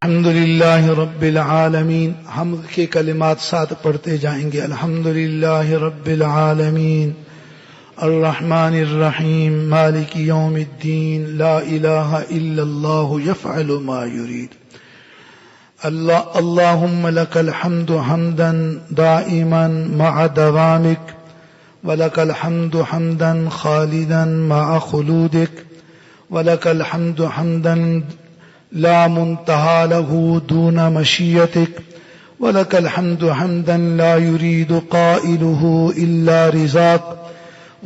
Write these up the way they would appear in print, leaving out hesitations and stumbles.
الحمدللہ رب العالمین. حمد کے کلمات ساتھ پڑھتے جائیں گے. الحمدللہ رب العالمین الرحمن الرحیم مالک یوم الدین لا الہ الا اللہ یفعل ما یرید. اللہم لک الحمد حمدا دائما مع دوامک ولک الحمد حمدا خالدا مع خلودک ولک الحمد حمدا لا منتہى له دون مشیتک ولک الحمد حمدا لا يريد قائله إلا رضاک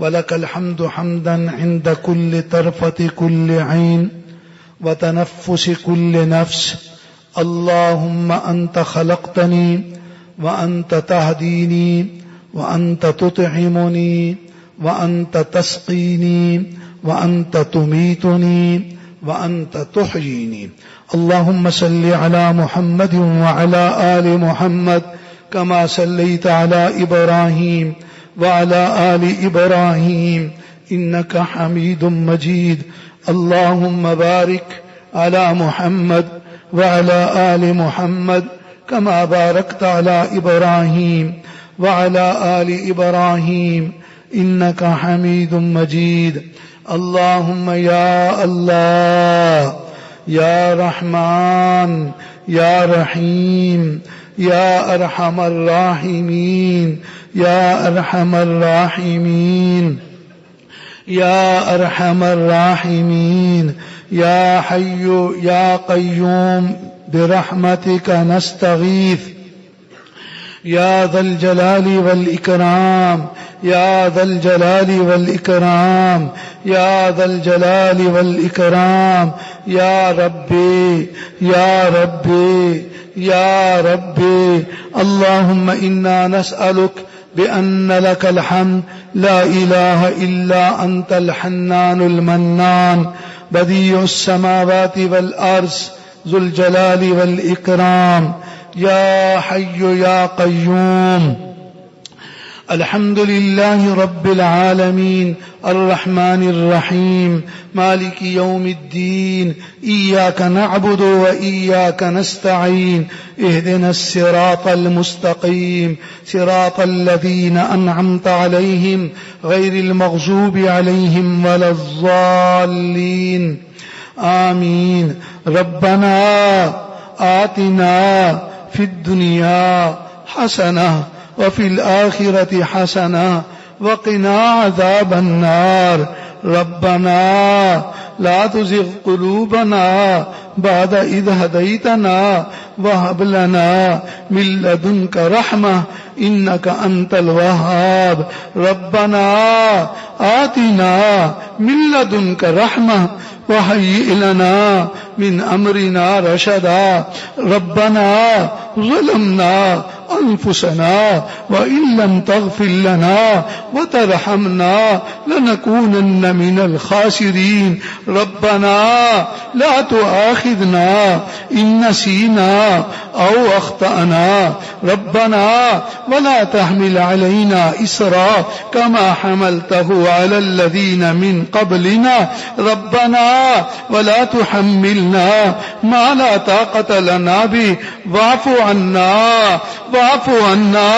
ولک الحمد حمدا عند كل طرفة كل عین وتنفس كل نفس. اللهم أنت خلقتني وأنت تهديني وأنت تطعمني وأنت تسقيني وأنت تميتني وأنت تحييني. اللهم صل على محمد وعلى آل محمد كما صليت على إبراهيم وعلى آل إبراهيم إنك حميد مجيد. اللهم بارك على محمد وعلى آل محمد كما باركت على إبراهيم وعلى آل إبراهيم إنك حميد مجيد. اللهم يا الله يا رحمن يا رحيم يا أرحم الراحمين يا أرحم الراحمين يا أرحم الراحمين يا حي يا قيوم برحمتك نستغيث يا ذا الجلال والإكرام يا ذا الجلال والإكرام يا ذا الجلال والإكرام يا ربي يا ربي يا ربي. اللهم إنا نسألك بأن لك الحمد لا إله إلا أنت الحنان المنان بديع السماوات والأرض ذو الجلال والإكرام يا حي يا قيوم. الحمد لله رب العالمين الرحمن الرحيم مالك يوم الدين إياك نعبد وإياك نستعين اهدنا الصراط المستقيم صراط الذين أنعمت عليهم غير المغضوب عليهم ولا الضالين آمين. ربنا آتنا في الدنيا حسنة وفي الآخرة حسنة وقنا عذاب النار. ربنا لا تزغ قلوبنا بعد إذ هديتنا وهب لنا من لدنك رحمة إنك أنت الوهاب. ربنا آتنا من لدنك رحمة وهيئ لنا من أمرنا رشدا. ربنا ظلمنا أنفسنا وإن لم تغفر لنا وترحمنا لنكونن من الخاسرين. ربنا لا تؤاخذنا إن نسينا أو أخطأنا. ربنا ولا تحمل علينا إصرا كما حملته على الذين من قبلنا. ربنا ولا تحملنا ما لا طاقة لنا به واعف عنا واعف عنا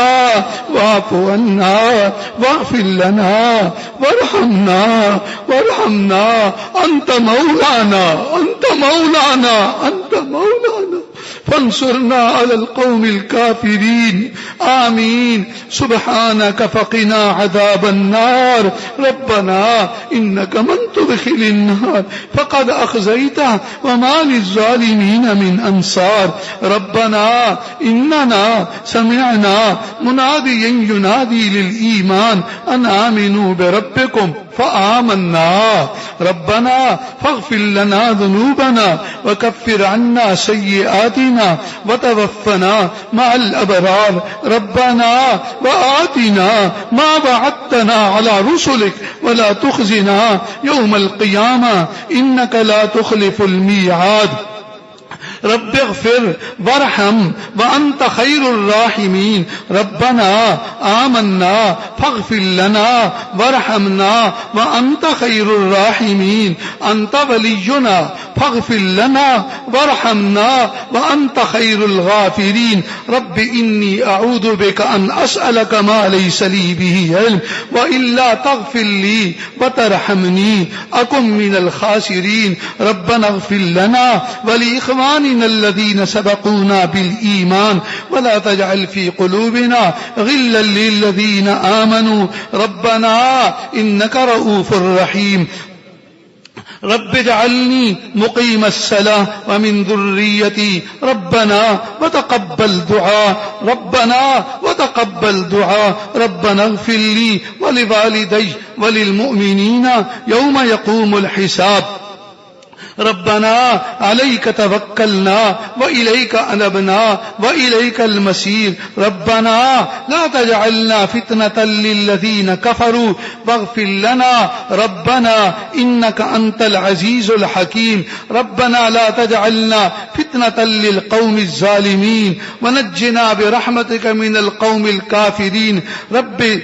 واعف عنا واغفر لنا وارحمنا وارحمنا أنت مولانا أنت مولانا أنت مولانا فانصرنا على القوم الكافرين. آمين. سبحانك فقنا عذاب النار. ربنا إنك من تدخل النار فقد أخزيته وما للظالمين من أنصار. ربنا إننا سمعنا مناديا ينادي للإيمان أن آمنوا بربكم فآمنا. ربنا فاغفر لنا ذنوبنا وكفر عنا سيئاتنا وتوفنا مع الأبرار. ربنا وآتنا ما وعدتنا على رسلك ولا تخزنا يوم القيامة إنك لا تخلف الميعاد. رب اغفر وارحم وأنت خير الراحمين. ربنا آمنا فاغفر لنا وارحمنا وأنت خير الراحمين. أنت ولينا فاغفر لنا وارحمنا وأنت خير الغافرين رب إني أعوذ بك أن أسألك ما ليس لي به علم وإلا تغفر لي وترحمني أكن من الخاسرين ربنا اغفر لنا ولإخواننا الذين سبقونا بالإيمان ولا تجعل في قلوبنا غلا للذين آمنوا ربنا إنك رؤوف رحيم رب اجعلني مقيم الصلاة ومن ذريتي ربنا وتقبل دعاء ربنا وتقبل دعاء ربنا اغفر لي ولوالدي وللمؤمنين يوم يقوم الحساب ربنا عليك توكلنا وإليك أنبنا وإليك المصير ربنا لا تجعلنا فتنة للذين كفروا واغفر لنا ربنا إنك أنت العزيز الحكيم ربنا لا تجعلنا فتنة للقوم الظالمين ونجنا برحمتك من القوم الكافرين رب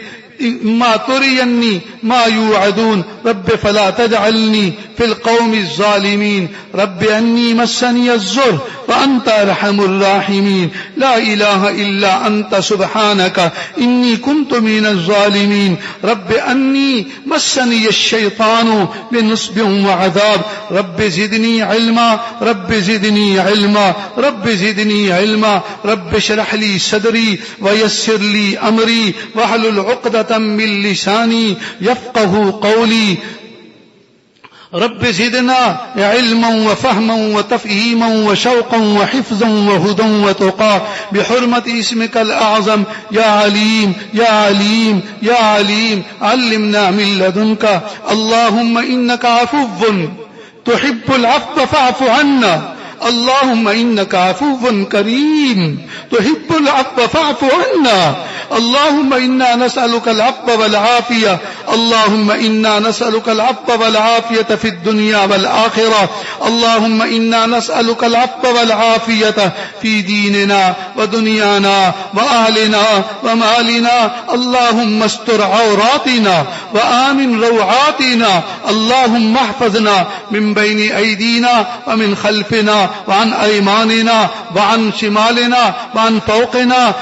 ما تريني ما يوعدون رب فلا تجعلني في القوم الظالمين رب أني مسني الضر وأنت أرحم الراحمين لا إله إلا أنت سبحانك إني كنت من الظالمين رب أني مسني الشيطان بنصب وعذاب رب زدني علما رب زدني علما رب زدني علما رب اشرح لي صدري ويسر لي أمري واحلل عقدة من لساني يفقه قولي رب زدنا علما وفهما وتفهيما وشوقا وحفظا وهدى وتقى بحرمة اسمك الأعظم يا عليم يا عليم يا عليم علمنا من لدنك اللهم إنك عفو تحب العفو فاعف عنا اللهم إنك عفو كريم تحب العفو فاعف عنا اللهم إنا نسألك العفو والعافية اللهم إنا نسألك العفو والعافية في الدنيا والآخرة اللهم إنا نسألك العفو والعافية في ديننا ودنيانا وأهلنا ومالنا اللهم استر عوراتنا وآمن روعاتنا اللهم احفظنا من بين أيدينا ومن خلفنا وعن أيماننا وعن شمالنا وعن فوقنا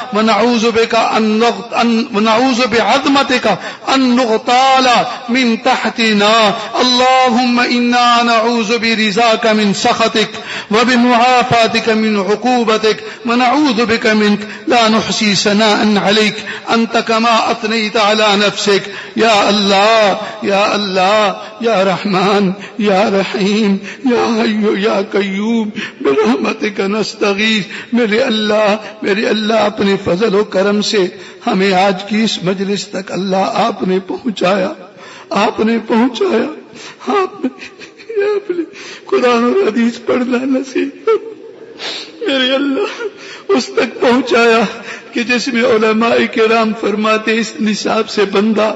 ونعوذ بعظمتك أن نغتال من تحتنا اللهم إنا نعوذ برزاك من سخطك وبمعافاتك من عقوبتك ونعوذ بك منك لا نحصي ثناء عليك أنت كما أثنيت على نفسك يا الله يا الله يا رحمن يا رحيم يا حي يا قیوم برحمتک نستغیث میرے اللہ اپنے فضل و کرم سے ہمیں آج کی اس مجلس تک اللہ آپ نے پہنچایا آپ نے قرآن اور حدیث پڑھنا نصیب میرے اللہ اس تک پہنچایا کہ جس میں علماء کرام فرماتے اس نصاب سے بندہ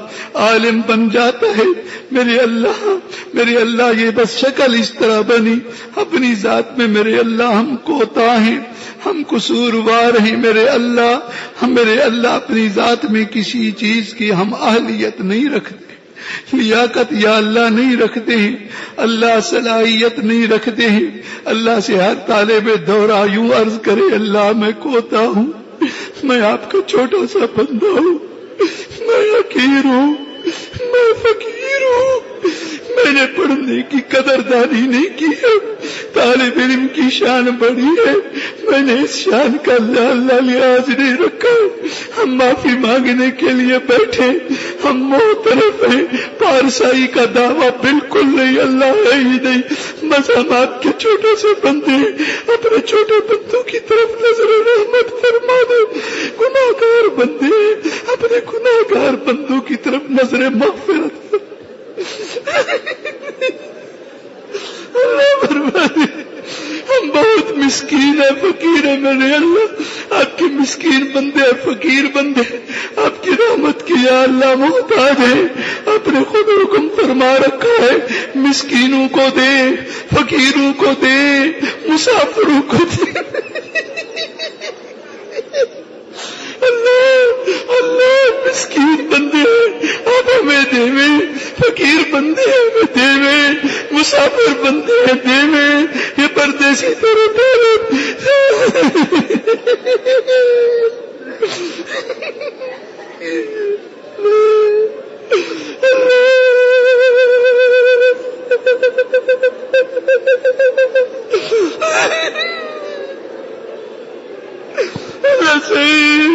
عالم بن جاتا ہے میرے اللہ یہ بس شکل اس طرح بنی اپنی ذات میں میرے اللہ ہم کوتا ہیں ہم قصوروار ہیں میرے اللہ اپنی ذات میں کسی چیز کی ہم اہلیت نہیں رکھتے لیاقت یا اللہ نہیں رکھتے ہیں اللہ صلاحیت نہیں رکھتے ہیں اللہ سے ہر طالب دورہ یوں عرض کرے اللہ میں کوتا ہوں میں آپ کا چھوٹا سا بندہ ہوں میں حقیر ہوں میں فقیر ہوں میں نے پڑھنے کی قدردانی نہیں کی ہے طالب علم کی شان بڑی ہے میں نے اس شان کا اللہ لحاظ نہیں رکھا ہم معافی مانگنے کے لیے بیٹھے ہم محترف ہیں پارسائی کا دعویٰ بالکل نہیں اللہ ہے ہی نہیں بس ہم آپ کے چھوٹے سے بندے اپنے چھوٹے بندوں کی طرف نظر رحمت فرما دے گناہگار بندے اپنے گناہگار بندوں کی طرف نظر مغفرت اللہ بربادی ہم بہت مسکین ہیں فقیر ہیں میرے اللہ آپ کے مسکین بندے فقیر بندے آپ کی رحمت کی یا اللہ محتاج ہے آپ نے خود حکم فرما رکھا ہے مسکینوں کو دے فقیروں کو دے مسافروں کو دے اللہ مسکین بندے ہیں آپ ہمیں دے فقیر بندے ہیں ہمیں دے مسافر بندے ہیں دے جیسی تیرے دولت اللہ صحیح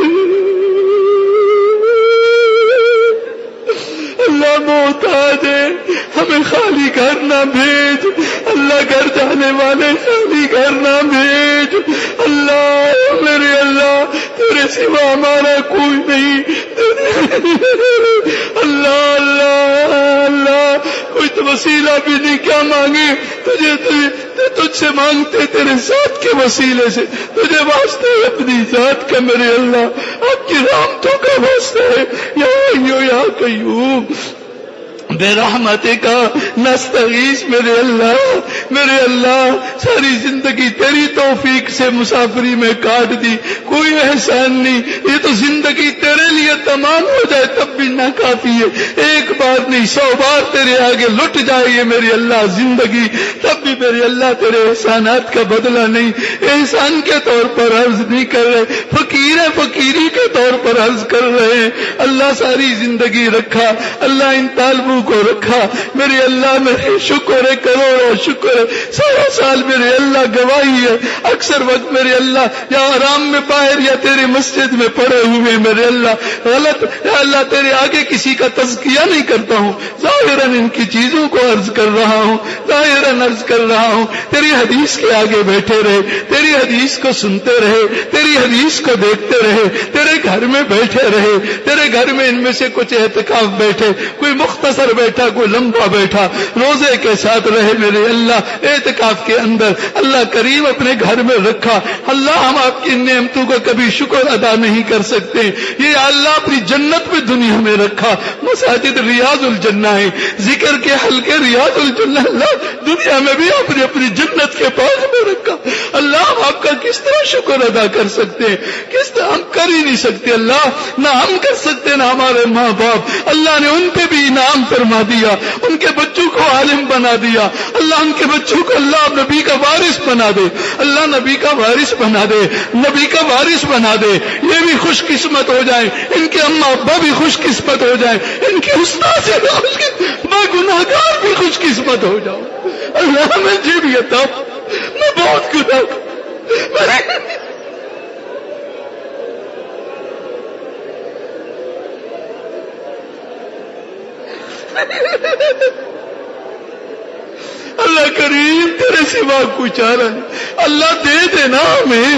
اللہ محتاج ہے، ہمیں خالی گھر نہ بھیج اللہ، گھر جانے والے خالی گھر نہ بھیج اللہ، میرے اللہ تیرے سوا ہمارا کوئی نہیں اللہ اللہ اللہ، کوئی تو وسیلہ بھی نہیں، کیا مانگے تجھ سے مانگتے تیرے ذات کے وسیلے سے، تجھے واسطے اپنی ذات کا میرے اللہ، آپ کی رحمتوں کا واسطہ ہے، یا حیو یا قیوم بے رحمتِ کا نستغیث، میرے اللہ ساری زندگی تیری توفیق سے مسافری میں کاٹ دی، کوئی احسان نہیں، یہ تو زندگی تیرے لیے تمام ہو جائے تب بھی نہ کافی ہے، ایک بار نہیں 100 بار تیرے آگے لٹ جائے یہ میرے اللہ زندگی، تب بھی میرے اللہ تیرے احسانات کا بدلہ نہیں، احسان کے طور پر عرض نہیں کر رہے، فقیری کے طور پر عرض کر رہے ہیں، اللہ ساری زندگی رکھا، اللہ ان طالبوں کو رکھا، میرے اللہ میرے شکر ہے، کروڑوں شکر ہے، سارا سال میرے اللہ گواہی ہے، اکثر وقت میرے اللہ یا آرام میں باہر یا تیرے مسجد میں پڑے ہوئے میرے اللہ غلط، یا اللہ تیرے آگے کسی کا تزکیہ نہیں کرتا ہوں، ظاہراً ان کی چیزوں کو عرض کر رہا ہوں، ظاہراً عرض کر رہا ہوں، تیری حدیث کے آگے بیٹھے رہے، تیری حدیث کو سنتے رہے، تیری حدیث کو دیکھتے رہے، تیرے گھر میں بیٹھے رہے، تیرے گھر میں ان میں سے کچھ اعتکاف بیٹھے، کوئی مختصر بیٹھا، کوئی لمبا بیٹھا، روزے کے ساتھ رہے میرے اللہ اعتکاف کے اندر، اللہ کریم اپنے گھر میں رکھا، اللہ ہم آپ کی نعمتوں کا کبھی شکر ادا نہیں کر سکتے، یہ اللہ اپنی جنت میں دنیا میں رکھا، مساجد ریاض الجنہ ہے، ذکر کے حلقے ریاض الجنہ، اللہ دنیا میں بھی اپنی اپنی جنت کے پاس میں رکھا، اللہ ہم آپ کا کس طرح شکر ادا کر سکتے ہیں، کس طرح ہم کر ہی نہیں سکتے اللہ، نہ ہم کر سکتے نہ ہمارے ماں باپ، اللہ نے ان پہ بھی انعام فرما دیا، ان کے بچوں کو عالم بنا دیا، اللہ ان کے بچوں کو اللہ نبی کا وارث بنا دے، اللہ نبی کا وارث بنا دے، نبی کا وارث بنا دے، یہ بھی خوش قسمت ہو جائیں، ان کے اماں ابا بھی خوش قسمت ہو جائیں، ان کے استاد سے میں گناہ گار بھی خوش قسمت ہو جاؤں، اللہ مجھے بھی عطا، میں بہت گناہ اللہ کریم تیرے سوا کوئی چارہ نہیں، اللہ دے دے نا ہمیں،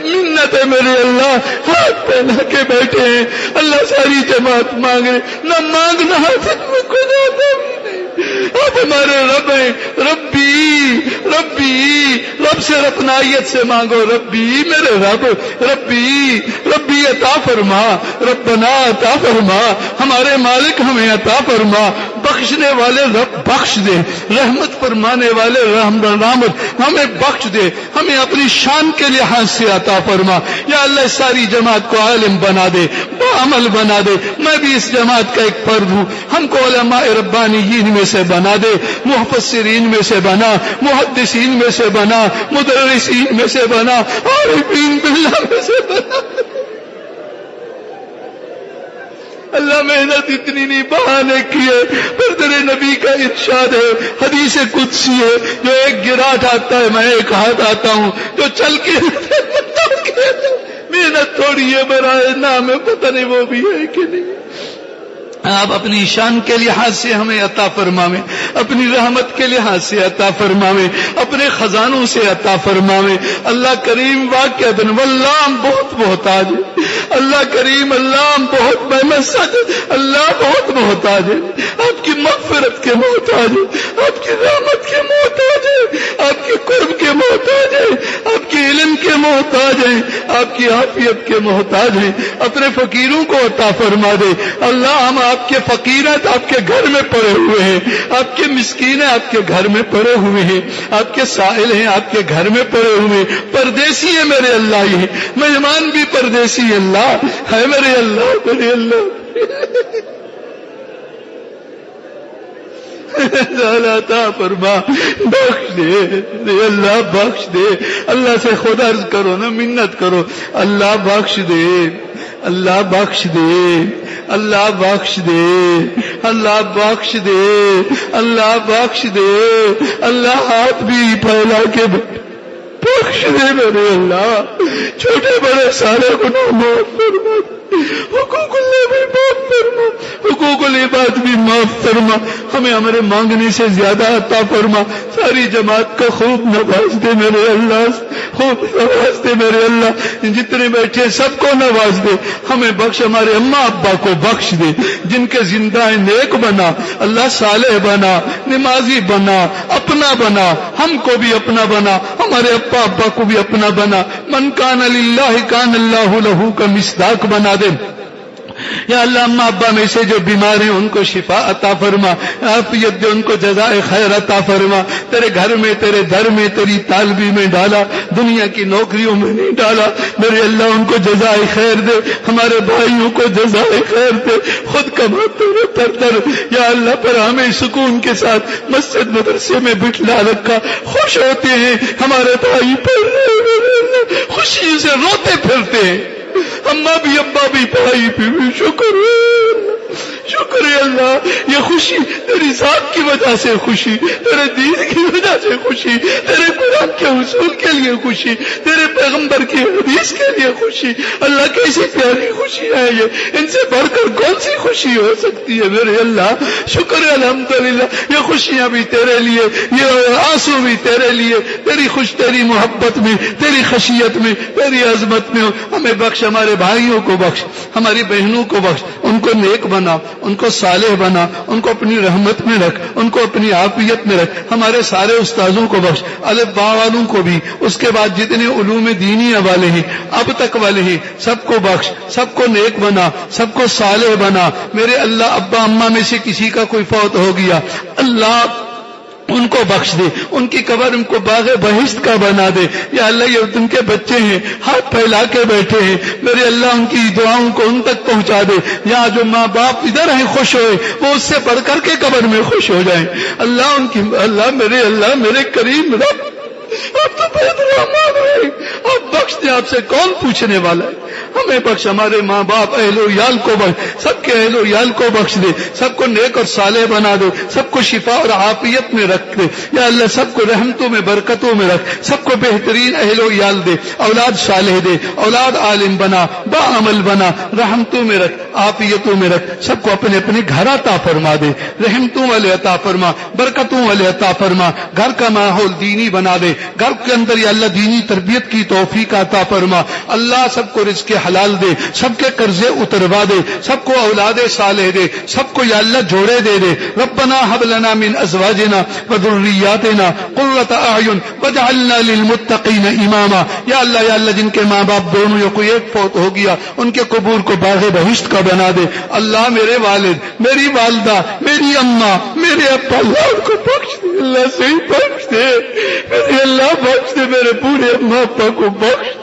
منت ہے میرے اللہ، ہاتھ پہنا کے بیٹھے ہیں، اللہ ساری جماعت مانگے، نہ مانگنا حاصل میں کوئی جاتا بھی نہیں، آپ ہمارے رب ہیں، رب سے ربنائیت سے مانگو، ربی میرے ربی عطا فرما، ربنا عطا فرما، ہمارے مالک ہمیں عطا فرما، بخشنے والے رب بخش دے، رحمت فرمانے والے رحمت ہمیں بخش دے، ہمیں اپنی شان کے لحاظ سے عطا فرما، یا اللہ ساری جماعت کو عالم بنا دے، عمل بنا دے، میں بھی اس جماعت کا ایک فرد ہوں، ہم کو علماء ربانیین میں سے بنا دے، مفسرین میں سے بنا، محدثین میں سے بنا، مدرسین میں سے بنا، عارفین باللہ میں سے بنا، اللہ محنت اتنی نہیں بہانے کیے، پر تیرے نبی کا ارشاد ہے، حدیث قدسی ہے، جو ایک گراٹ آتا ہے میں ایک ہاتھ آتا ہوں، جو چل کے محنت تھوڑی ہے برائے نام ہے، پتہ نہیں وہ بھی ہے کہ نہیں، آپ اپنی شان کے لحاظ سے ہمیں عطا فرماویں، اپنی رحمت کے لحاظ سے عطا فرماویں، اپنے خزانوں سے عطا فرماویں، اللہ کریم واقعہ واللہ ہم بہت محتاج ہیں، اللہ کریم اللہ ہم بہت اللہ بہت محتاج ہے، آپ کی مغفرت کے محتاج ہے، آپ کی رحمت کے محتاج ہے، آپ کے قرب کے محتاج ہے، آپ کے علم کے محتاج ہیں، آپ کی عافیت کے محتاج ہیں، اپنے فقیروں کو عطا فرما دے، اللہ ہم آپ کے فقیر ہیں، آپ کے گھر میں پڑے ہوئے ہیں، آپ کے مسکین ہیں، آپ کے گھر میں پڑے ہوئے ہیں، آپ کے سائل ہیں، آپ کے گھر میں پڑے ہوئے ہیں، پردیسی ہے میرے اللہ، یہ مہمان بھی پردیسی اللہ ہے میرے اللہ، میرے اللہ عطا فرما، بخش دے اللہ، بخش دے اللہ سے خود عرض کرو نا، منت کرو، اللہ بخش دے، اللہ بخش دے، اللہ بخش دے، اللہ بخش دے، اللہ بخش دے، اللہ ہاتھ بھی پھیلا کے بخش دے میرے اللہ، چھوٹے بڑے سارے گناہ معاف فرما، حقوق اللہ بھی معاف فرما، حقوق العباد بھی معاف فرما، ہمیں ہمارے مانگنے سے زیادہ عطا فرما، ساری جماعت کا خوب نواز دے میرے اللہ، خوب نواز دے میرے اللہ، جتنے بیٹھے سب کو نواز دے، ہمیں بخش، ہمارے اماں ابا کو بخش دے، جن کے زندہ نیک بنا اللہ، صالح بنا، نمازی بنا، اپنا بنا، ہم کو بھی اپنا بنا، ہمارے ابا ابا کو بھی اپنا بنا، من کان للہ کان اللہ لہ کا مصداق بنا دے یا اللہ۔ اماں ابا میں سے جو بیمار ہیں ان کو شفا عطا فرما، عافیت دے، ان کو جزائے خیر عطا فرما، تیرے گھر میں، تیرے در میں، تیری طالبی میں ڈالا، دنیا کی نوکریوں میں نہیں ڈالا میرے اللہ، ان کو جزائے خیر دے، ہمارے بھائیوں کو جزائے خیر دے، خود کماتے ہوئے در یا اللہ پر ہمیں سکون کے ساتھ مسجد مدرسے میں بٹھلا رکھا، خوش ہوتے ہیں ہمارے بھائی پڑھ رہے ہیں، خوشی سے روتے پھرتے ہیں، اماں بھی ابا بھی بھائی بھی، شکر ہے، شکر ہے اللہ، یہ خوشی تیری ذات کی وجہ سے خوشی، تیرے دین کی وجہ سے خوشی، تیرے قرآن کے اصول کے لیے خوشی، تیرے پیغمبر کی حدیث کے لیے خوشی، اللہ کیسی پیاری خوشی ہے یہ، ان سے بڑھ کر کون سی خوشی ہو سکتی ہے میرے اللہ، شکر ہے الحمدللہ، یہ خوشیاں بھی تیرے لیے، یہ آنسو بھی تیرے لیے، تیری تیری محبت میں، تیری خشیت میں، تیری عظمت میں، ہمیں بخش، ہمارے بھائیوں کو بخش، ہماری بہنوں کو بخش، ان کو نیک بنا، ان کو صالح بنا، ان کو اپنی رحمت میں رکھ، ان کو اپنی عافیت میں رکھ، ہمارے سارے استاذوں کو بخش، الف با والوں کو بھی، اس کے بعد جتنے علوم دینی والے ہیں اب تک والے ہیں سب کو بخش، سب کو نیک بنا، سب کو صالح بنا میرے اللہ۔ ابا اماں میں سے کسی کا کوئی فوت ہو گیا اللہ ان کو بخش دے، ان کی قبر ان کو باغ بہشت کا بنا دے یا اللہ، یہ ان کے بچے ہیں ہاتھ پھیلا کے بیٹھے ہیں میرے اللہ، ان کی دعاؤں کو ان تک پہنچا دے، یہاں جو ماں باپ ادھر ہیں خوش ہوئے وہ اس سے بڑھ کر کے قبر میں خوش ہو جائیں اللہ، ان کی اللہ میرے کریم رب، آپ تو بہت رحمان ہے، آپ بخش دے، آپ سے کون پوچھنے والا ہے، ہمیں بخش، ہمارے ماں باپ اہل و عیال کو بخش، سب کے اہل و عیال کو بخش دے، سب کو نیک اور صالح بنا دے، سب کو شفا اور عافیت میں رکھ دے یا اللہ، سب کو رحمتوں میں برکتوں میں رکھ، سب کو بہترین اہل و عیال دے، اولاد صالح دے، اولاد عالم بنا، با عمل بنا، رحمتوں میں رکھ، عافیتوں میں رکھ، سب کو اپنے اپنے گھر عطا فرما دے، رحمتوں والے عطا فرما، برکتوں والے عطا فرما، گھر کا ماحول دینی بنا دے، گھر کے اندر یا اللہ دینی تربیت کی توفیق عطا فرما اللہ، سب کو رزق حلال دے، سب کے قرضے اتروا دے، سب کو اولاد صالح دے، سب کو یا اللہ جوڑے دے دے، ربنا هب لنا من ازواجنا وذرياتنا قرة اعین واجعلنا للمتقین اماما یا اللہ جن کے ماں باپ دونوں یا کوئی ایک فوت ہو گیا ان کے قبور کو باغ بہشت کا بنا دے اللہ، میرے والد، میری والدہ، میری اماں، میرے ابا، اللہ ان کو بخش دے، اللہ سے ہی بخش دے میرے اللہ، بخش دے میرے پورے اماں ابا کو بخش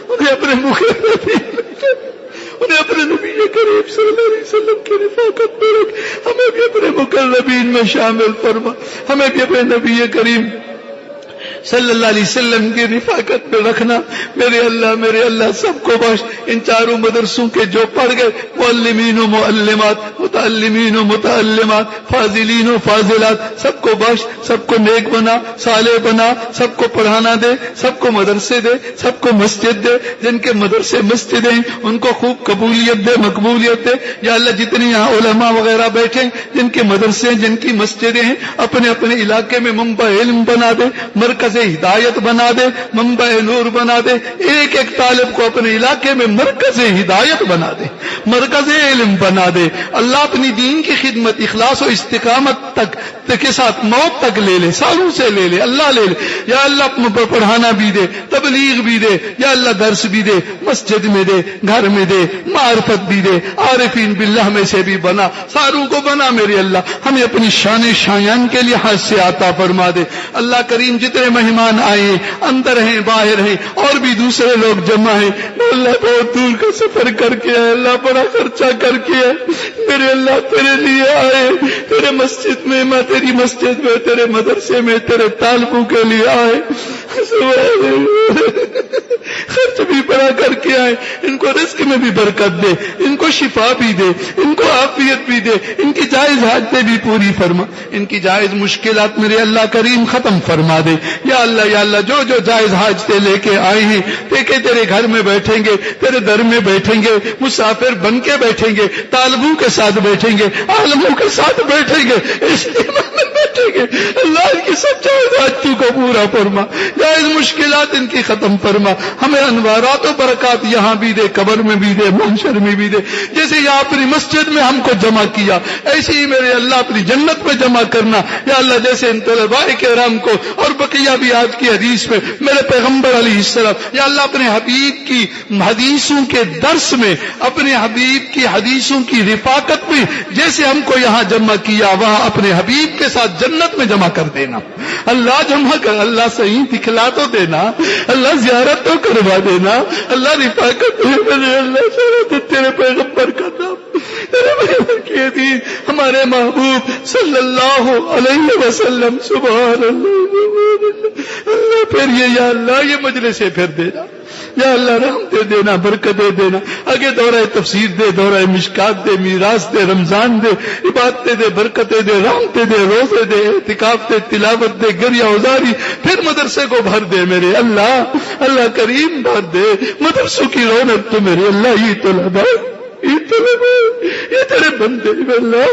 انہیں اپنے انہیں اپنے نبی کریم صلی اللہ علیہ وسلم کی رفاقت میں رکھ، ہمیں بھی اپنے مقربین میں شامل فرما، ہمیں بھی اپنے نبی کریم صلی اللہ علیہ وسلم کی رفاقت میں رکھنا میرے اللہ، سب کو بخش، ان چاروں مدرسوں کے جو پڑھ گئے معلمین و معلمات، متعلمین و متعلمات، فاضلین و فاضلات، سب کو بخش، سب کو نیک بنا، صالح بنا، سب کو پڑھانا دے، سب کو مدرسے دے، سب کو مسجد دے، جن کے مدرسے مسجد ہیں ان کو خوب قبولیت دے، مقبولیت دے یا اللہ، جتنے یہاں علماء وغیرہ بیٹھے جن کے مدرسے ہیں، جن کی مسجدیں ہیں، اپنے اپنے علاقے میں منبع علم بنا دے، مرکز ہدایت بنا دے، منبع نور بنا دے، ایک ایک طالب کو اپنے علاقے میں مرکز ہدایت بنا دے، مرکز علم بنا دے اللہ، اپنی دین کی خدمت اخلاص و استقامت تک کے ساتھ موت تک لے لے، سالوں سے لے لے اللہ لے لے یا اللہ، پڑھانا بھی دے، تبلیغ بھی دے یا اللہ، درس بھی دے، مسجد میں دے، گھر میں دے، معرفت بھی دے، عارفین باللہ میں سے بھی بنا، ساروں کو بنا میرے اللہ، ہمیں اپنی شان شایان کے لحاظ سے عطا فرما دے اللہ کریم۔ جتنے مہمان آئے اندر ہیں باہر ہیں اور بھی دوسرے لوگ جمع ہیں اللہ، بہت دور کا سفر کر کے آئے اللہ، بڑا خرچہ کر کے آئے میرے اللہ، تیرے لیے آئے، تیرے مسجد میں، میں تیری مسجد میں، تیرے مدرسے میں، تیرے طالبوں کے لیے آئے، خرچ بھی بڑا کر کے آئے، ان کو رزق میں بھی برکت دے، ان کو شفا بھی دے، ان کو عافیت بھی دے، ان کی جائز حاجتیں بھی پوری فرما، ان کی جائز مشکلات میرے اللہ کریم ختم فرما دے یا اللہ، یا اللہ، جو جو جائز حاجتیں لے کے آئے ہیں دیکھے تیرے گھر میں بیٹھیں گے، تیرے در میں بیٹھیں گے، مسافر بن کے بیٹھیں گے، طالبوں کے ساتھ بیٹھیں گے، عالموں کے ساتھ بیٹھیں گے، اجتماع میں بیٹھیں گے اللہ، ان کی سب جائز حاجتوں کو پورا فرما، جائز مشکلات ان کی ختم فرما، ہمیں انوارات و برکات یہاں بھی دے، قبر میں بھی دے، محشر میں بھی دے، جیسے یہاں اپنی مسجد میں ہم کو جمع کیا ایسے ہی میرے اللہ اپنی جنت میں جمع کرنا یا اللہ، جیسے ان طلباء کرام کو اور بقیہ بھی آج کی حدیث میں میرے پیغمبر علیہ السلام یا اللہ اپنے حبیب کی حدیثوں کے درس میں، اپنے حبیب کی حدیثوں کی رفاقت میں جیسے ہم کو یہاں جمع کیا وہاں اپنے حبیب کے ساتھ جنت میں جمع کر دینا اللہ، جمع کر اللہ، صحیح دکھلا تو دینا اللہ، زیارت تو کروا دینا اللہ، رفاقت میرے اللہ، شرط تیرے پیغمبر کا نام، تیرے پیغمبر کی دین، ہمارے محبوب صلی اللہ علیہ وسلم، سبحان اللہ اللہ، پھر یہ یا اللہ یہ مجلس سے پھر دینا یا اللہ، رحمت دے دینا، برکت دے دینا، آگے دورہ تفسیر دے، دورہ مشکات دے، میراث دے، رمضان دے، عبادتیں دے، برکتیں دے، رحمتیں دے، روزے دے، اعتکاف دے، تلاوت دے، گریہ ازاری، پھر مدرسے کو بھر دے میرے اللہ، اللہ کریم بھر دے مدرسوں کی رونق تو میرے اللہ، یہ طلباء، یہ طلباء، یہ تیرے بندے اللہ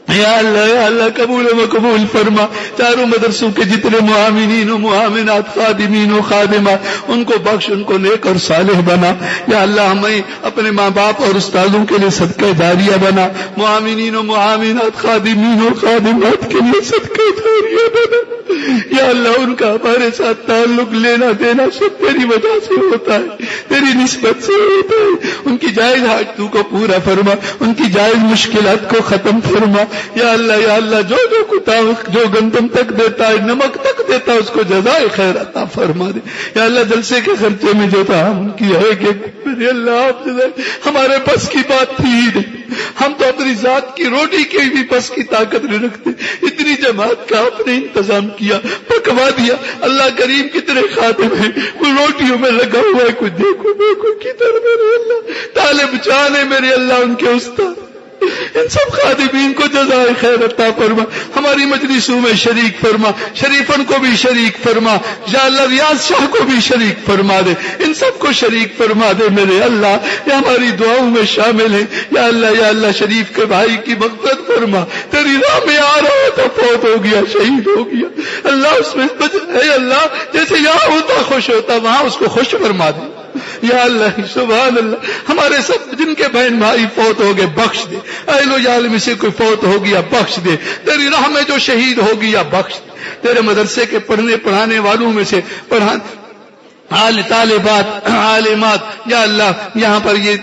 یا اللہ، یا اللہ قبول و مقبول فرما، چاروں مدرسوں کے جتنے معاونین و معاونات، خادمین و خادمات، ان کو بخش، ان کو نیک اور صالح بنا یا اللہ، ہمیں اپنے ماں باپ اور استادوں کے لیے صدقہ جاریہ بنا، معاونین و معاونات، خادمین و خادمات کے لیے صدقہ جاریہ بنا یا اللہ، ان کا ہمارے ساتھ تعلق لینا دینا سب تیری وجہ سے ہوتا ہے، تیری نسبت سے ہوتا ہے، ان کی جائز حاجتوں کو پورا فرما، ان کی جائز مشکلات کو ختم فرما یا اللہ، یا اللہ، جو جو گندم تک دیتا ہے، نمک تک دیتا ہے، اس کو جزائے خیر عطا فرما دے یا اللہ، جلسے کے خرچے میں جو تھا ہم کی ہے کہ میرے اللہ، آپ ہمارے بس کی بات تھی ہی نہیں، ہم تو اپنی ذات کی روٹی کی بھی بس کی طاقت نہیں رکھتے، اتنی جماعت کا آپ نے انتظام کیا، پکوا دیا اللہ کریم، کتنے خادم ہیں، کوئی روٹیوں میں لگا ہوا ہے، کوئی دیکھو دیکھو کدھر میرے اللہ، طالب جانے میرے اللہ، ان کے استاد، ان سب خادمین کو جزائے خیر عطا فرما، ہماری مجلسوں میں شریک فرما، شریفن کو بھی شریک فرما یا اللہ، ریاض شاہ کو بھی شریک فرما دے، ان سب کو شریک فرما دے میرے اللہ، یہ ہماری دعاؤں میں شامل ہیں یا اللہ، یا اللہ، شریف کے بھائی کی مغفرت فرما، تیری راہ میں آ رہا تھا، فوت ہو گیا، شہید ہو گیا اللہ، اس میں اے اللہ، جیسے یہاں ہوتا خوش ہوتا وہاں اس کو خوش فرما دے یا اللہ، سبحان اللہ، ہمارے سب جن کے بہن بھائی فوت ہو گئے بخش دے، اہل و عیال میں سے کوئی فوت ہو گیا بخش دے، تیری راہ میں جو شہید ہو گیا بخش دے، تیرے مدرسے کے پڑھنے پڑھانے والوں میں سے طالبات، عالمات یا اللہ، یہاں پر یہ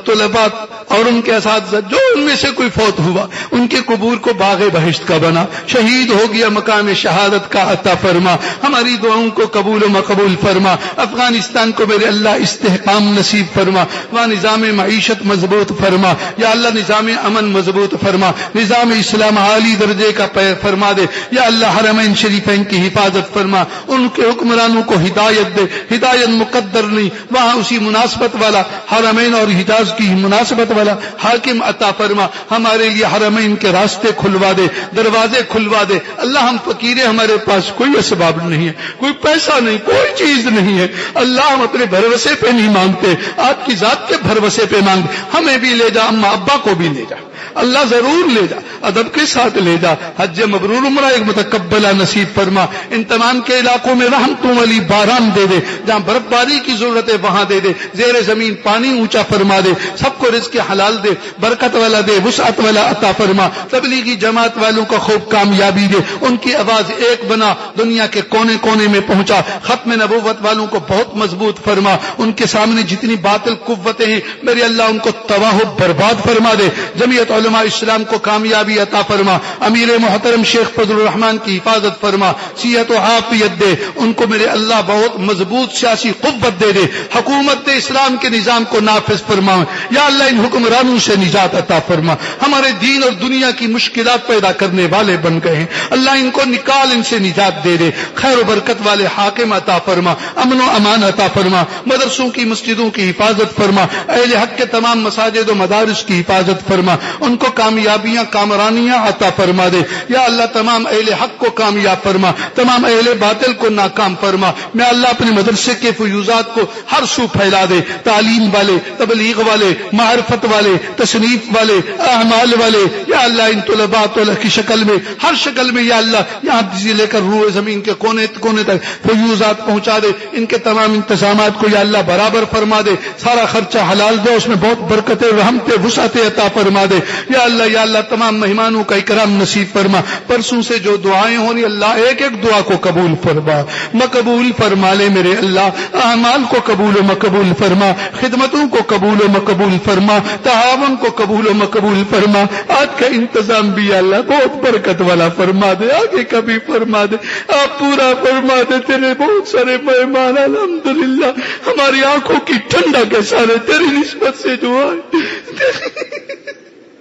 طلبات اور ان کے اساتذہ جو ان میں سے کوئی فوت ہوا ان کے قبور کو باغ بہشت کا بنا، شہید ہو گیا مقام شہادت کا عطا فرما، ہماری دعاؤں کو قبول و مقبول فرما، افغانستان کو میرے اللہ استحکام نصیب فرما، وہاں نظام معیشت مضبوط فرما یا اللہ، نظام امن مضبوط فرما، نظام اسلام عالی درجے کا فرما دے یا اللہ، حرمین شریفین کی حفاظت فرما، ان کے حکمرانوں کو ہدایت دے، ہدایت مقدر نہیں، وہاں اسی مناسبت والا حرمین اور حجاز کی مناسبت والا حاکم عطا فرما، ہمارے لیے حرمین کے راستے کھلوا دے، دروازے کھلوا دے اللہ، ہم فقیر ہیں، ہمارے پاس کوئی اسباب نہیں ہے، کوئی پیسہ نہیں، کوئی چیز نہیں ہے اللہ، ہم اپنے بھروسے پہ نہیں مانگتے، آپ کی ذات کے بھروسے پہ مانگ، ہمیں بھی لے جا، اماں ابا کو بھی لے جا، اللہ ضرور لے جا، ادب کے ساتھ لے جا، حج مبرور عمرہ ایک متقبلہ نصیب فرما، ان تمام کے علاقوں میں رحمتوں والی باران دے دے، جہاں برف باری کی ضرورت ہے وہاں دے دے، زیر زمین پانی اونچا فرما دے، سب کو رزق حلال دے، برکت والا دے، وسعت والا عطا فرما، تبلیغی جماعت والوں کا خوب کامیابی دے، ان کی آواز ایک بنا، دنیا کے کونے کونے میں پہنچا، ختم نبوت والوں کو بہت مضبوط فرما، ان کے سامنے جتنی باطل قوتیں ہیں میرے اللہ ان کو تباہ و برباد فرما دے، جمعیت علماء اسلام کو کامیابی عطا فرما، امیر محترم شیخ فضل الرحمان کی حفاظت فرما، صحت و عافیت دے، ان کو میرے اللہ بہت مضبوط سیاسی قوت دے دے، حکومت اسلام کے نظام کو نافذ فرما، یا اللہ ان حکمرانوں سے نجات عطا فرما، ہمارے دین اور دنیا کی مشکلات پیدا کرنے والے بن گئے ہیں، اللہ ان کو نکال، ان سے نجات دے دے، خیر و برکت والے حاکم عطا فرما، امن و امان عطا فرما، مدرسوں کی مسجدوں کی حفاظت فرما، اہل حق کے تمام مساجد و مدارس کی حفاظت فرما، ان کو کامیابیاں کامرانیاں عطا فرما دے، یا اللہ تمام اہل حق کو کامیاب فرما، تمام اہل باطل کو ناکام فرما، میں اللہ اپنے مدرسے کے فیوزات کو ہر سو پھیلا دے، تعلیم والے، تبلیغ والے، معرفت والے، تصنیف والے، اعمال والے، یا اللہ ان طلباء کی شکل میں، ہر شکل میں یا اللہ یہاں سے لے کر روح زمین کے کونے کونے تک فیوزات پہنچا دے، ان کے تمام انتظامات کو یا اللہ برابر فرما دے، سارا خرچہ حلال دے، اس میں بہت برکتیں رحمتیں وسعتیں عطا فرما دے، یا اللہ تمام مہمانوں کا اکرام نصیب فرما، پرسوں سے جو دعائیں ہو رہی اللہ ایک ایک دعا کو قبول فرما، مقبول فرما لے میرے اللہ، اعمال کو قبول و مقبول فرما، خدمتوں کو قبول و مقبول فرما، تعاون کو قبول و مقبول فرما، آج کا انتظام بھی یا اللہ بہت برکت والا فرما دے، آگے کا بھی فرما دے، آپ پورا فرما دے، تیرے بہت سارے مہمان الحمدللہ ہماری آنکھوں کی ٹھنڈا کے سارے تیری نسبت سے جو آئے،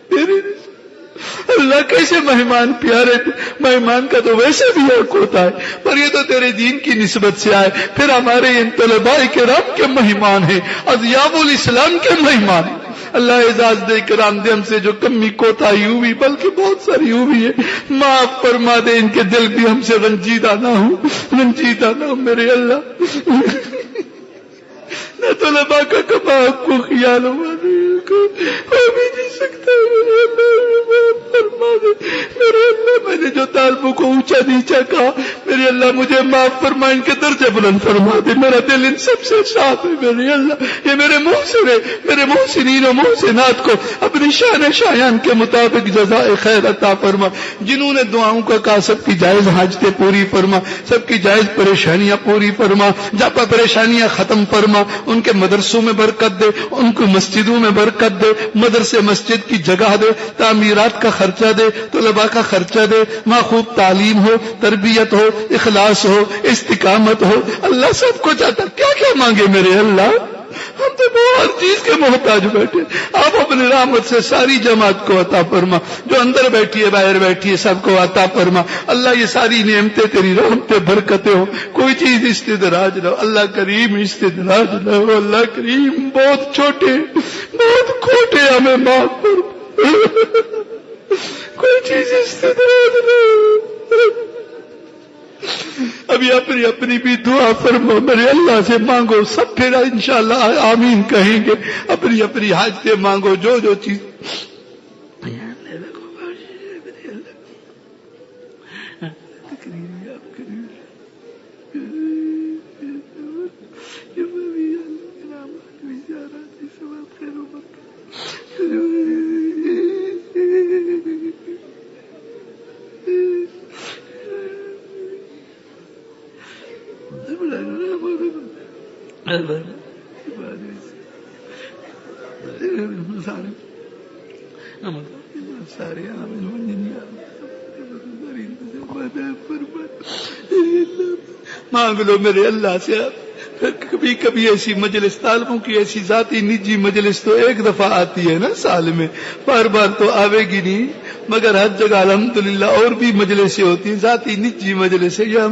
تیری نسبت اللہ کیسے مہمان پیارے تھے، مہمان کا تو ویسے بھی حق ہوتا ہے، پر یہ تو تیرے دین کی نسبت سے آئے، پھر ہمارے ان طلباء کرام کے مہمان ہیں، اضیاف الاسلام کے مہمان ہیں، اللہ اعزاز دے کرام دے، ہم سے جو کمی کوتاہی ہوئی بلکہ بہت ساری ہوئی ہے، معاف فرما دے، ان کے دل بھی ہم سے رنجیدہ نہ ہو میرے اللہ، نہ طلباء کا کبا کو خیال ہوا ہو بھی نہیں سکتا، میرے اللہ فرما دے، میرے اللہ میں نے جو طالبوں کو اونچا نیچا کہا میرے اللہ مجھے معاف فرما، ان کے درجے بلند فرما دے، میرا دل ان سب سے صاف ہے میرے اللہ، یہ میرے محسن ہے، میرے محسنین و محسنات کو اپنی شان شایان کے مطابق جزائے خیر عطا فرما، جنہوں نے دعاؤں کا کہا سب کی جائز حاجتیں پوری فرما، سب کی جائز پریشانیاں پوری فرما، جب پریشانیاں ختم فرما، ان کے مدرسوں میں برکت دے، ان کو مسجدوں میں برکت دے، مدرسے مسجد کی جگہ دے، تعمیرات کا خرچہ دے، طلباء کا خرچہ دے، وہاں خوب تعلیم ہو، تربیت ہو، اخلاص ہو، استقامت ہو، اللہ سب کو چاہتا، کیا کیا مانگے میرے اللہ، ہم تو ہر چیز کے محتاج بیٹھے، آپ اپنی رحمت سے ساری جماعت کو عطا فرما، جو اندر بیٹھی ہے باہر بیٹھی ہے سب کو عطا فرما، اللہ یہ ساری نعمتیں تیری رحمتیں برکتیں ہو، کوئی چیز استدراج نہ ہو، اللہ کریم استدراج نہ ہو، اللہ کریم بہت چھوٹے بہت کھوٹے ہمیں معاف فرما، کوئی چیز استدراج نہ ہو، ابھی اپنی بھی دعا فرمو، میرے اللہ سے مانگو، سب پھر انشاءاللہ آمین کہیں گے، اپنی حاجتیں مانگو، جو چیز مانگ لو میرے اللہ سے، کبھی کبھی ایسی مجلس طالبوں کی ایسی ذاتی نجی مجلس تو ایک دفعہ آتی ہے نا سال میں، بار بار تو آوے گی نہیں، مگر ہر جگہ الحمدللہ اور بھی مجلسیں ہوتی ہیں، ذاتی نجی مجلس ہے، یا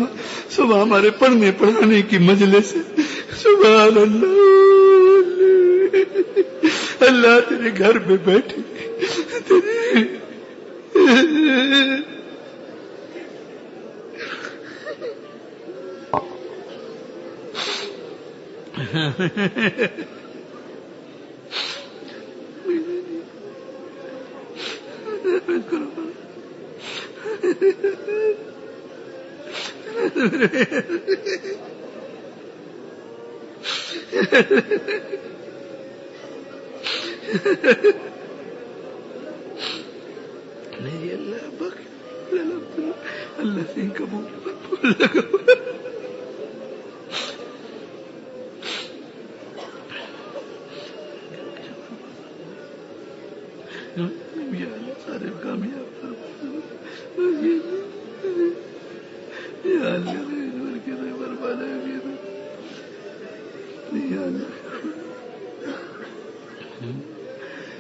صبح ہمارے پڑھنے پڑھانے کی مجلس ہے، سبحان اللہ، اللہ تیرے گھر میں بیٹھے نہیں اللہ بخش، اللہ سے قبول سارے کامیاب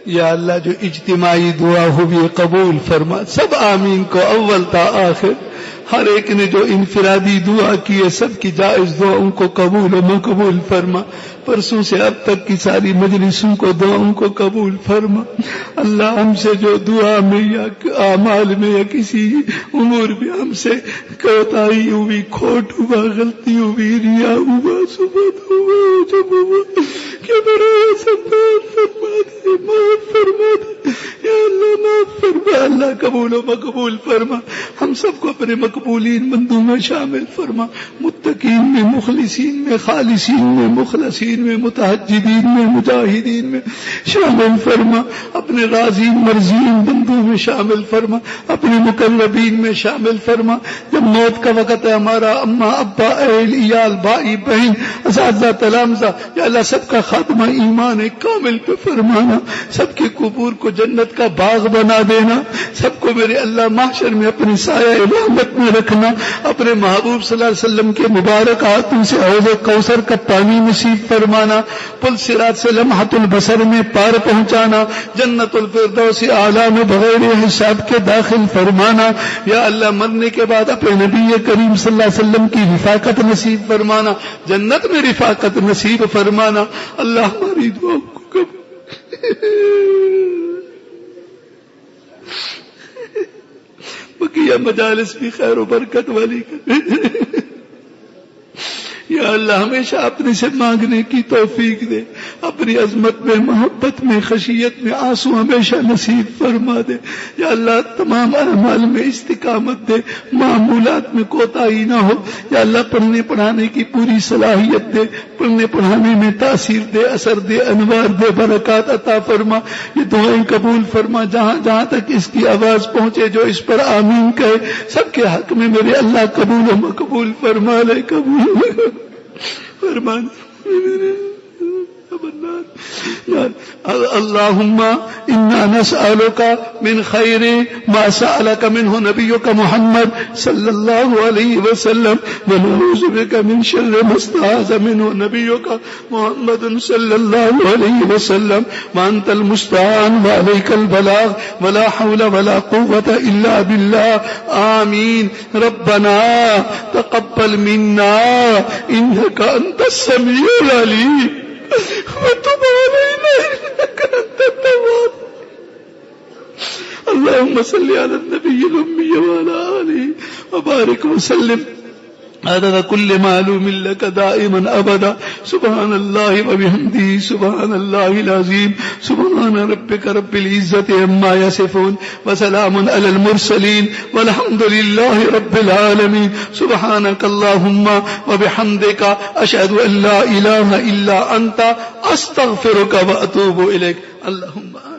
یا اللہ جو اجتماعی دعا ہوئی قبول فرما، سب آمین کو اول تا آخر، ہر ایک نے جو انفرادی دعا کی ہے سب کی جائز دعاؤں کو قبول و مقبول فرما، پرسوں سے اب تک کی ساری مجلسوں کو دعاؤں کو قبول فرما۔ اللہ ہم سے جو دعا میں یا اعمال میں یا کسی امور میں ہم سے کوتاہی ہوئی، کھوٹ ہوا، غلطی ہوئی، ریا ہوا، سبت ہوا، جب ہوا کہ بڑا سب فرما دے، معاف فرما دے یا اللہ، معاف فرما اللہ، قبول و مقبول فرما، ہم سب کو اپنے مقبولین بندوں میں شامل فرما، متقین میں، مخلصین میں، خالصین میں، مخلصین میں، متہجدین میں، مجاہدین میں شامل فرما، اپنے راضی مرضین بندوں میں شامل فرما، اپنے مقربین میں شامل فرما۔ جب موت کا وقت ہے ہمارا اماں ابا اہل عیال بھائی بہن اساتذہ تلامذہ، یا اللہ سب کا خاتمہ ایمان کامل پہ فرمانا، سب کے قبور کو جنت کا باغ بنا دینا، سب کو میرے اللہ محشر میں اپنی سایہ رحمت میں رکھنا، اپنے محبوب صلی اللہ علیہ وسلم کے مبارک ہاتھوں سے حوض کوثر کا پانی نصیب فرمانا، پل صراط سے لمحۃ البصر میں پار پہنچانا، جنت الفردوس اعلیٰ میں بغیر حساب کے داخل فرمانا، یا اللہ مرنے کے بعد اپنے نبی کریم صلی اللہ علیہ وسلم کی رفاقت نصیب فرمانا، جنت میں رفاقت نصیب فرمانا۔ اللہ ہماری دعا کو بقیہ مجالس بھی خیر و برکت والی کر، یا اللہ ہمیشہ اپنے سے مانگنے کی توفیق دے، اپنی عظمت میں، محبت میں، خشیت میں آنسو ہمیشہ نصیب فرما دے، یا اللہ تمام اعمال میں استقامت دے، معمولات میں کوتاہی نہ ہو، یا اللہ پڑھنے پڑھانے کی پوری صلاحیت دے، پڑھنے پڑھانے میں تاثیر دے، اثر دے، انوار دے، برکات عطا فرما، یہ دعائیں قبول فرما، جہاں جہاں تک اس کی آواز پہنچے جو اس پر آمین کہے سب کے حق میں میرے اللہ قبول و مقبول فرما لے، قبول فرمان۔ اللهم إنا نسألك من خير ما سألك منه نبيك محمد صلى الله عليه وسلم، ونعوذ بك من شر ما استعاذ منه نبيك محمد صلى الله عليه وسلم، وأنت المستعان وعليك البلاغ، ولا حول ولا قوة إلا بالله، آمين۔ ربنا تقبل منا إنك أنت السميع العليم وتب علينا إنك أنت التواب۔ اللهم صل على النبي الأمي وعلى آله وبارك وسلم عدد كل معلوم لك دائما أبدا، سبحان الله وبحمده، سبحان الله العظيم، سبحان ربك رب العزة عما يصفون، وسلام على المرسلين، والحمد لله رب العالمين۔ سبحانك اللهم وبحمدك، أشهد أن لا إله إلا أنت، أستغفرك وأتوب إليك۔ اللهم